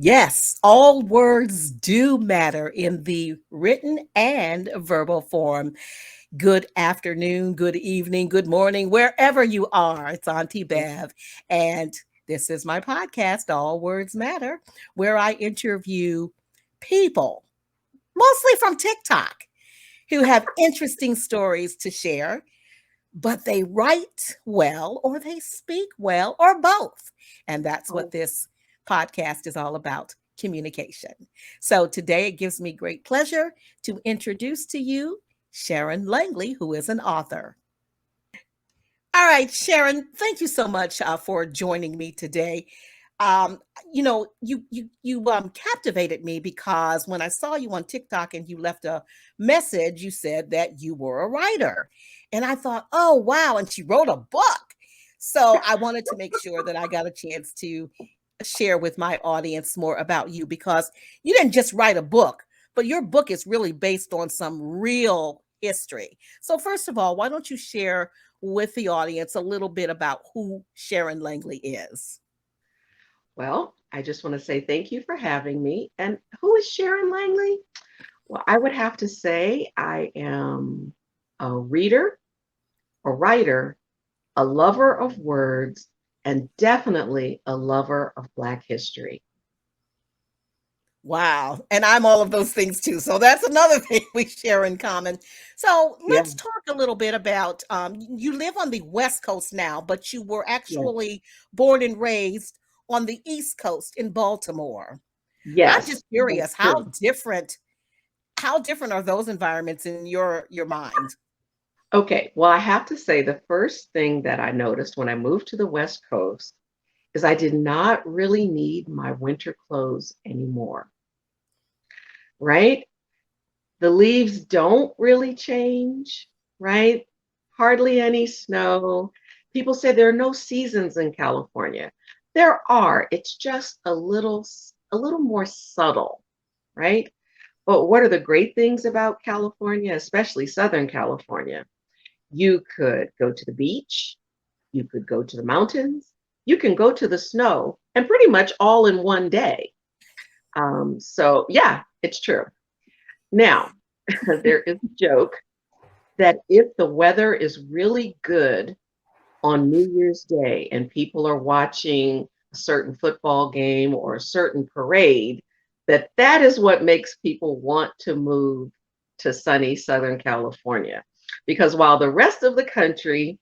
Yes, all words do matter in the written and verbal form. Good afternoon, good evening, good morning, wherever you are. It's Auntie Bev. And this is my podcast, All Words Matter, where I interview people, mostly from TikTok, who have interesting stories to share, but they write well or they speak well or both. And that's what Oh, this podcast is all about, communication. So today it gives me great pleasure to introduce to you Sharon Langley, who is an author. All right, Sharon, thank you so much for joining me today. Um, you captivated me because when I saw you on TikTok and you left a message, you said that you were a writer, and I thought, oh wow, and she wrote a book. So I wanted to make sure that I got a chance to share with my audience more about you because you didn't just write a book, but your book is really based on some real history. So first of all, why don't you share with the audience a little bit about who Sharon Langley is? well, I just want to say thank you for having me. And who is Sharon Langley? Well, I would have to say I am a reader, a writer, a lover of words, and definitely a lover of Black history. Wow. And I'm all of those things too. So that's another thing we share in common. So Yeah, let's talk a little bit about you live on the West Coast now, but you were yeah, actually born and raised on the East Coast in Baltimore. I'm yes, just that's curious, true. how different are those environments in your mind? Okay, well, I have to say the first thing that I noticed when I moved to the West Coast is I did not really need my winter clothes anymore, right? The leaves don't really change, right? Hardly any snow. People say there are no seasons in California. There are. It's just a little more subtle, right? But what are the great things about California, especially Southern California? You could go to the beach, you could go to the mountains, you can go to the snow, and pretty much all in one day. So yeah, it's true. Now, there is a joke that if the weather is really good on New Year's Day and people are watching a certain football game or a certain parade, that is what makes people want to move to sunny Southern California. Because while the rest of the country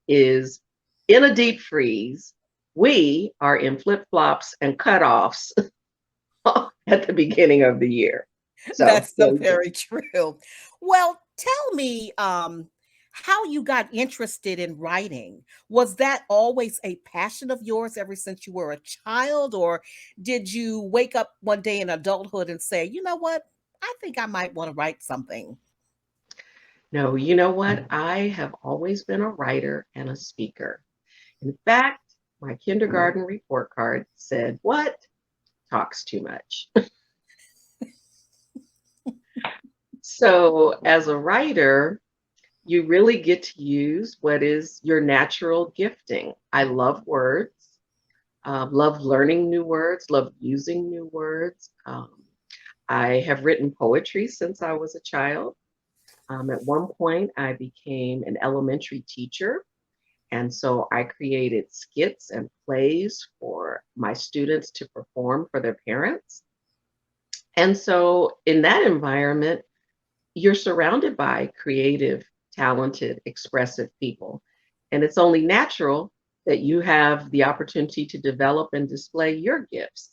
is in a deep freeze, we are in flip-flops and cutoffs at the beginning of the year. So That's there so you go. very true. Well, tell me how you got interested in writing. Was that always a passion of yours ever since you were a child, or did you wake up one day in adulthood and say, you know what, I think I might want to write something? No, you know what? I have always been a writer and a speaker. In fact, my kindergarten report card said, "What? Talks too much." So, as a writer, you really get to use what is your natural gifting. I love words, love learning new words, love using new words. I have written poetry since I was a child. At one point, I became an elementary teacher. And so I created skits and plays for my students to perform for their parents. And so in that environment, you're surrounded by creative, talented, expressive people. And it's only natural that you have the opportunity to develop and display your gifts.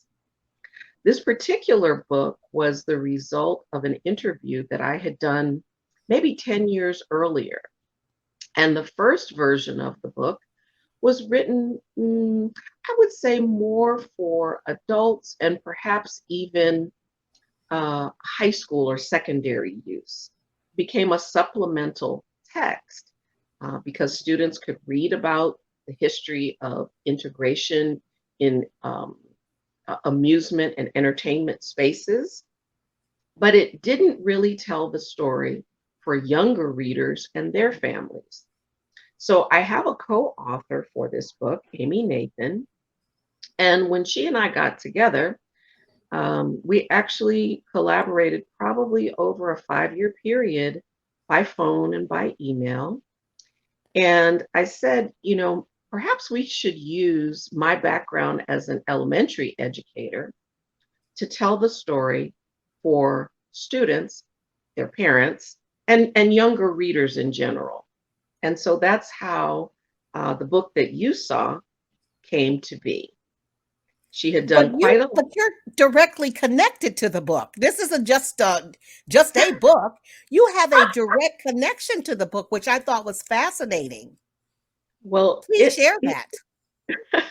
This particular book was the result of an interview that I had done maybe 10 years earlier. And the first version of the book was written, I would say, more for adults and perhaps even high school or secondary use. Became a supplemental text because students could read about the history of integration in amusement and entertainment spaces, but it didn't really tell the story for younger readers and their families. So I have a co author for this book, Amy Nathan. And when she and I got together, We actually collaborated probably over a 5-year period by phone and by email. And I said, perhaps we should use my background as an elementary educator to tell the story for students, their parents, and younger readers in general. And so that's how the book that you saw came to be. She had done quite a But you're directly connected to the book. This isn't just a book. You have a direct connection to the book, which I thought was fascinating. well. Please share It that.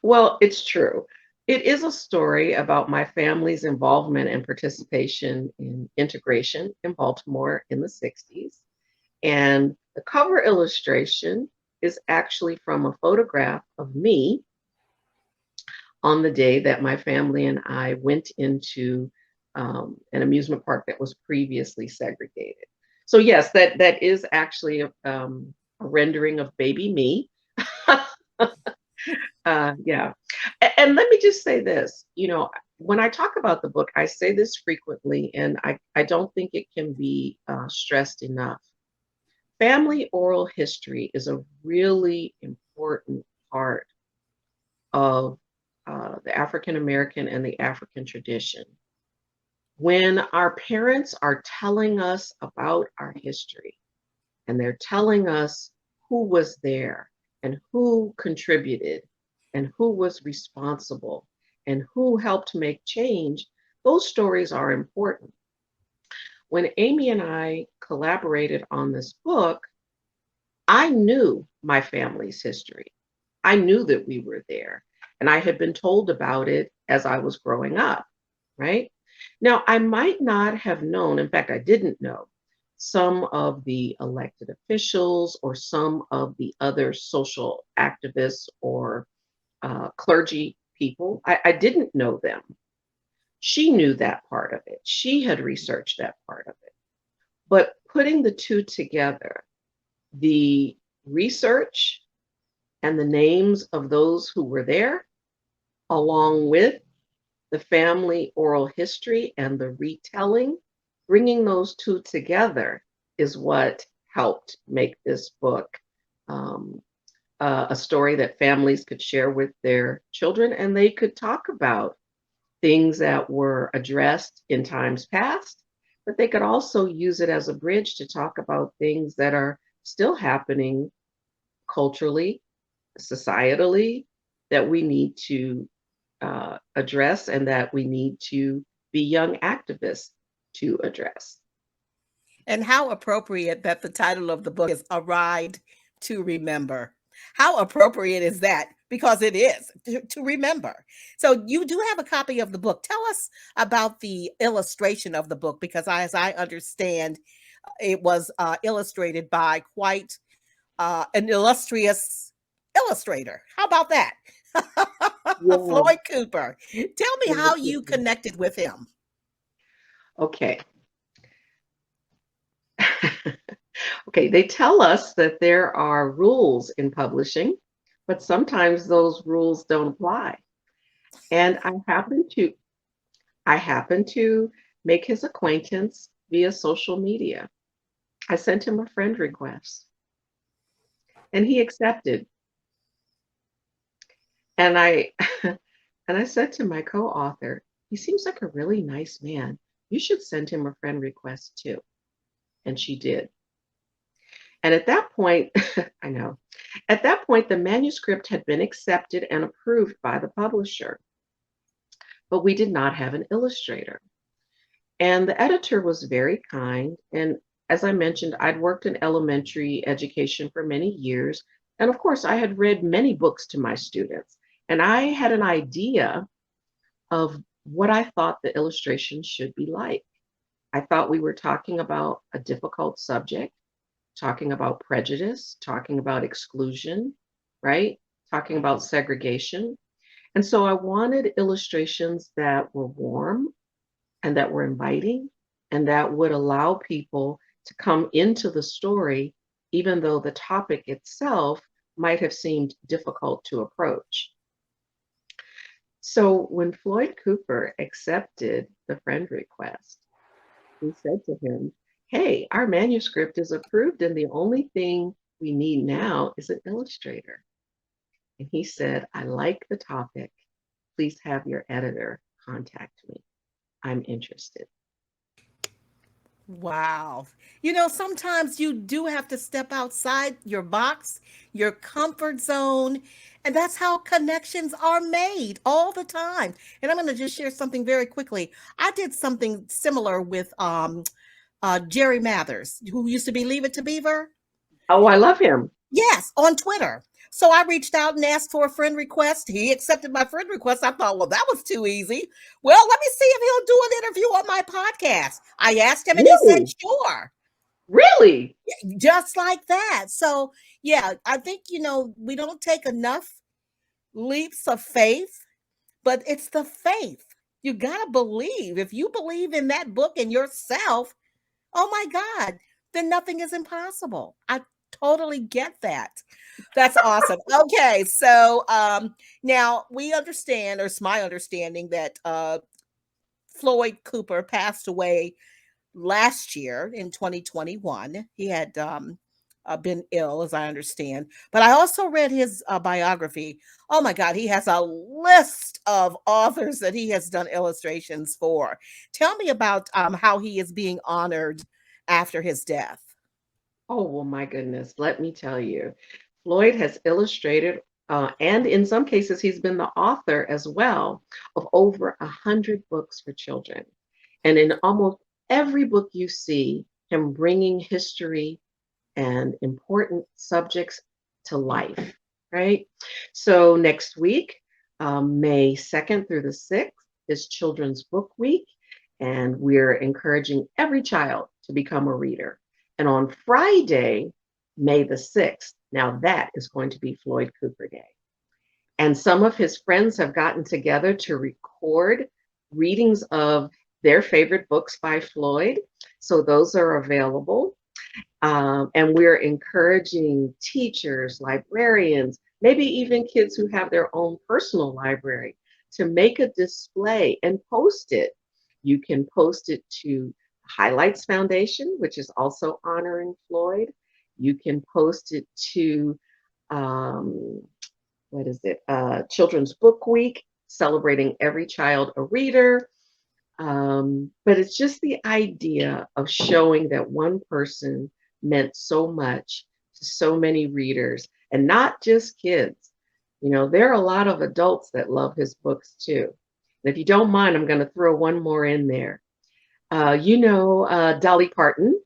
well, it's true. It is a story about my family's involvement and participation in integration in Baltimore in the 60s. And the cover illustration is actually from a photograph of me on the day that my family and I went into an amusement park that was previously segregated. So yes, that is actually a rendering of baby me. Yeah. And let me just say this, when I talk about the book, I say this frequently, and I don't think it can be stressed enough. Family oral history is a really important part of the African American and the African tradition. When our parents are telling us about our history and they're telling us who was there and who contributed and who was responsible and who helped make change, those stories are important. When Amy and I collaborated on this book, I knew my family's history. I knew that we were there, and I had been told about it as I was growing up, right? Now, I might not have known, in fact, I didn't know some of the elected officials or some of the other social activists or clergy people. I didn't know them. She knew that part of it. She had researched that part of it. But putting the two together, the research and the names of those who were there, along with the family oral history and the retelling, bringing those two together is what helped make this book um, a story that families could share with their children, and they could talk about things that were addressed in times past, but they could also use it as a bridge to talk about things that are still happening culturally, societally, that we need to address and that we need to be young activists to address. And how appropriate that the title of the book is A Ride to Remember. How appropriate is that? Because it is to remember. So you do have a copy of the book. Tell us about the illustration of the book, because as I understand, it was illustrated by quite an illustrious illustrator. How about that? Yeah. Floyd Cooper. Tell me how you connected with him. Okay. Okay, they tell us that there are rules in publishing, but sometimes those rules don't apply. And I happened to make his acquaintance via social media. I sent him a friend request and he accepted. And I and I said to my co-author, he seems like a really nice man. You should send him a friend request too. And she did. And at that point, I know, at that point, the manuscript had been accepted and approved by the publisher, but we did not have an illustrator. And the editor was very kind. And as I mentioned, I'd worked in elementary education for many years. And of course, I had read many books to my students. And I had an idea of what I thought the illustration should be like. I thought we were talking about a difficult subject, talking about prejudice, talking about exclusion, right? Talking about segregation. And so I wanted illustrations that were warm and that were inviting and that would allow people to come into the story, even though the topic itself might have seemed difficult to approach. So when Floyd Cooper accepted the friend request, we said to him, "Hey, our manuscript is approved, and the only thing we need now is an illustrator." And he said, "I like the topic. Please have your editor contact me. I'm interested." Wow. You know, sometimes you do have to step outside your box, your comfort zone, and that's how connections are made all the time. And I'm going to just share something very quickly. I did something similar with Jerry Mathers, who used to be Leave It to Beaver. Oh, I love him. Yes, on Twitter. So I reached out and asked for a friend request. He accepted my friend request. I thought, well, that was too easy. Well, let me see if he'll do an interview on my podcast. I asked him and he said, Really? sure. Really? Just like that. So, yeah, I think, we don't take enough leaps of faith, but it's the faith. You got to believe. If you believe in that book and yourself, oh my God, then nothing is impossible. I totally get that. That's awesome. Okay, so now we understand, or it's my understanding that Floyd Cooper passed away last year in 2021. He had been ill, as I understand. But I also read his biography. Oh my God, he has a list of authors that he has done illustrations for. Tell me about how he is being honored after his death. Oh, well, my goodness. Let me tell you, Floyd has illustrated, and in some cases, he's been the author as well of over 100 books for children. And in almost every book you see him bringing history and important subjects to life, right? So next week, May 2nd through the 6th, is Children's Book Week, and we're encouraging every child to become a reader. And on Friday, May the 6th, now that is going to be Floyd Cooper Day. And some of his friends have gotten together to record readings of their favorite books by Floyd. So those are available. And we're encouraging teachers, librarians, maybe even kids who have their own personal library to make a display and post it. You can post it to Highlights Foundation, which is also honoring Floyd. You can post it to, um, what is it, Children's Book Week, celebrating every child a reader. But it's just the idea of showing that one person meant so much to so many readers and not just kids. You know, there are a lot of adults that love his books too. And if you don't mind, I'm going to throw one more in there. Dolly Parton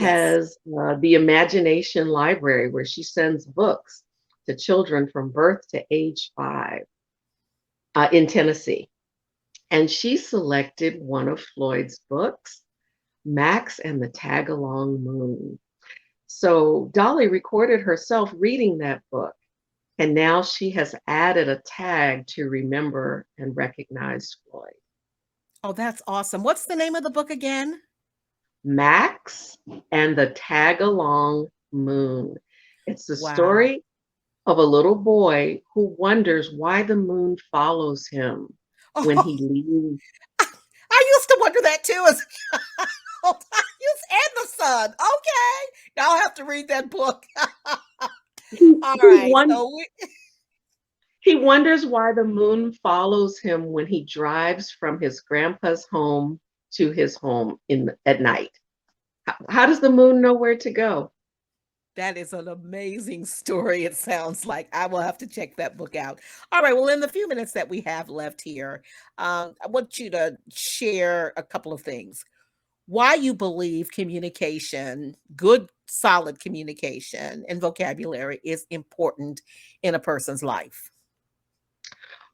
Yes. has the Imagination Library where she sends books to children from birth to age 5 in Tennessee. And she selected one of Floyd's books, Max and the Tagalong Moon. So Dolly recorded herself reading that book, and now she has added a tag to remember and recognize Floyd. Oh, that's awesome. What's the name of the book again? Max and the Tagalong Moon. It's the Wow. story of a little boy who wonders why the moon follows him when Oh, he leaves. I used to wonder that too as oh, and the sun. Okay. Now I'll have to read that book. He, All he, right. won- So we, He wonders why the moon follows him when he drives from his grandpa's home to his home at night. How does the moon know where to go? that is an amazing story. It sounds like I will have to check that book out. All right. Well, in the few minutes that we have left here, I want you to share a couple of things. Why you believe communication, good, solid communication and vocabulary is important in a person's life.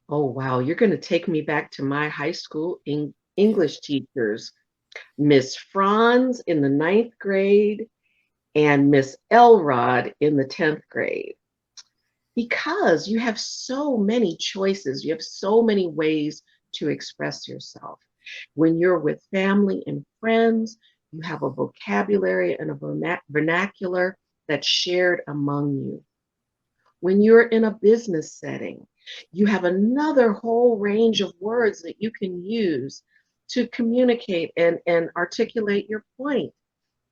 Oh, wow. You're going to take me back to my high school English teachers, Miss Franz in the ninth grade and Miss Elrod in the 10th grade. Because you have so many choices, you have so many ways to express yourself. When you're with family and friends, you have a vocabulary and a vernacular that's shared among you. When you're in a business setting, You have another whole range of words that you can use to communicate and articulate your point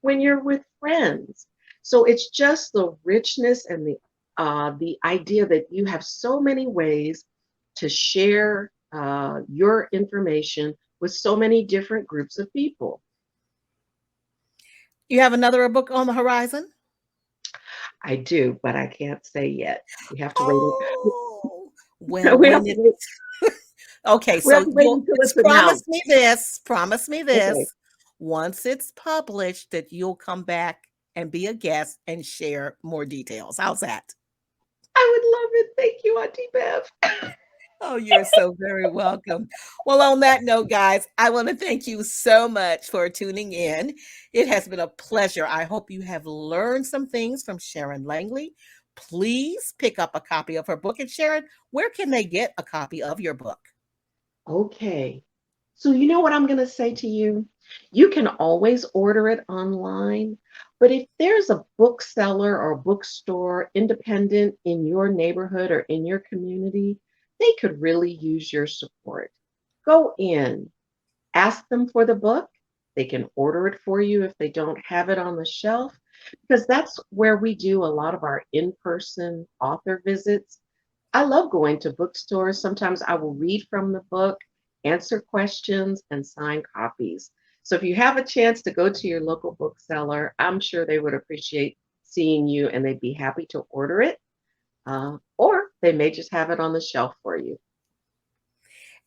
when you're with friends. So it's just the richness and the idea that you have so many ways to share your information with so many different groups of people. You have another book on the horizon? I do, but I can't say yet. We have to wait. Oh, well, We have when to it wait. okay, We have so to wait you'll until just it's announced. promise me Okay. this, once it's published that you'll come back and be a guest and share more details. How's that? I would love it. Thank you, Auntie Bev. Oh, you're so very welcome. Well, on that note, guys, I want to thank you so much for tuning in. It has been a pleasure. I hope you have learned some things from Sharon Langley. Please pick up a copy of her book. And Sharon, where can they get a copy of your book? Okay. So, you know what I'm going to say to you? You can always order it online, but if there's a bookseller or bookstore independent in your neighborhood or in your community, they could really use your support. Go in, ask them for the book. They can order it for you if they don't have it on the shelf, because that's where we do a lot of our in person author visits. I love going to bookstores. Sometimes I will read from the book, answer questions, and sign copies. So if you have a chance to go to your local bookseller, I'm sure they would appreciate seeing you and they'd be happy to order it. Or they may just have it on the shelf for you.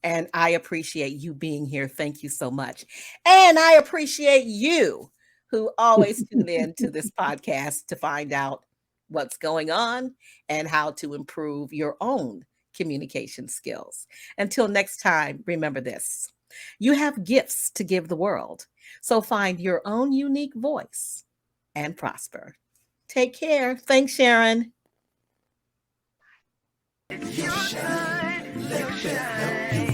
And I appreciate you being here. Thank you so much. And I appreciate you who always tune in to this podcast to find out what's going on and how to improve your own communication skills. Until next time, remember this: you have gifts to give the world. So find your own unique voice and prosper. Take care. Thanks, Sharon. It's your time. Let your shine.